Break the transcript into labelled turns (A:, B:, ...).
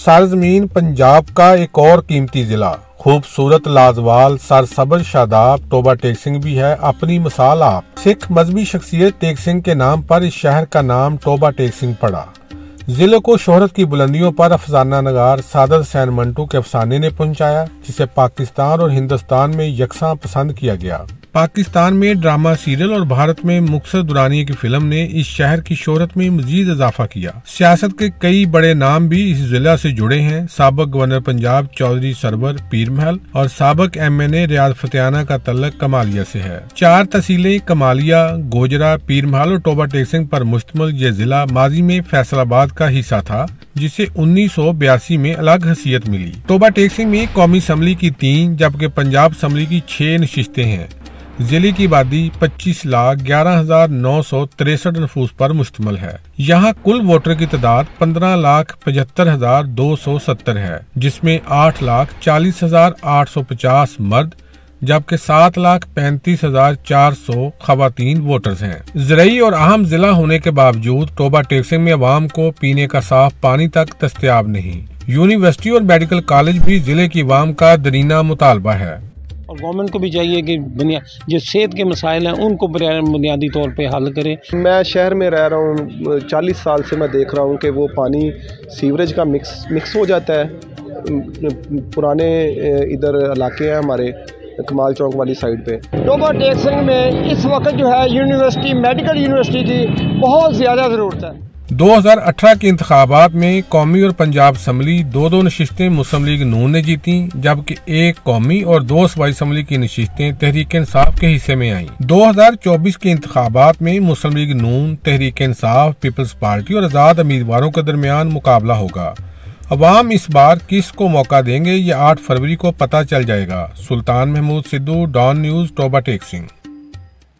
A: सरजमीन पंजाब का एक और कीमती जिला, खूबसूरत लाजवाल सरसब्ज शादाब टोबा टेक सिंह भी है अपनी मिसाल आप। सिख मजहबी शख्सियत टेक सिंह के नाम पर इस शहर का नाम टोबा टेक सिंह पड़ा। जिले को शोहरत की बुलंदियों पर अफसाना नगार सादत हुसैन मंटू के अफसाने ने पहुंचाया, जिसे पाकिस्तान और हिंदुस्तान में यकसां पसंद किया गया। पाकिस्तान में ड्रामा सीरियल और भारत में मुक्तसर दुरानी की फिल्म ने इस शहर की शोहरत में मजीद इजाफा किया। सियासत के कई बड़े नाम भी इस जिला से जुड़े हैं। साबिक गवर्नर पंजाब चौधरी सरवर पीर महल और साबिक MNA रियाज फतेहाना का तल्लक कमालिया से है। 4 तहसीलें कमालिया, गोजरा, पीर महल और टोबा टेक सिंह पर मुश्तमिल ये जिला माजी में फैसलाबाद का हिस्सा था, जिसे 1982 में अलग हैसियत मिली। टोबा टेक सिंह में कौमी असम्बली की 3 जबकि पंजाब असम्बली की 6 नशिस्तें हैं। जिले की आबादी 25,11,963 नफूस पर मुश्तमिल है। यहाँ कुल वोटर की तादाद 15,75,270 है, जिसमें 8,40,850 मर्द जबकि 7,35,400 खवातीन वोटर्स हैं। ज़रई और अहम जिला होने के बावजूद टोबा टेक सिंह में अवाम को पीने का साफ पानी तक दस्तयाब नहीं। यूनिवर्सिटी और मेडिकल कॉलेज भी जिले की अवाम का दरीना मुतालबा है
B: और गवर्नमेंट को भी चाहिए कि जो सेहत के मसाइल हैं उनको बुनियादी तौर पे हल करे।
C: मैं शहर में रह रहा हूँ, 40 साल से मैं देख रहा हूँ कि वो पानी सीवरेज का मिक्स हो जाता है। पुराने इधर इलाके हैं हमारे कमाल चौक वाली साइड पे।
D: टोबा टेक सिंह में इस वक्त जो है यूनिवर्सिटी मेडिकल यूनिवर्सिटी की बहुत ज़्यादा ज़रूरत है।
A: 2018 के इंतखाबात में कौमी और पंजाब असम्बली 2-2 नशिस्तें मुस्लिम लीग नून ने जीती, जबकि 1 कौमी और 2 सूबाई असम्बली की नशिस्तें तहरीक इंसाफ के हिस्से में आईं। 2024 के इंतखाबात में मुस्लिम लीग नून, तहरीक इंसाफ, पीपल्स पार्टी और आजाद उम्मीदवारों के दरमियान मुकाबला होगा। अवाम इस बार किस को मौका देंगे, ये 8 फरवरी को पता चल जाएगा। Sultan Mahmood Sidhu, Dawn news, Toba Tek Singh.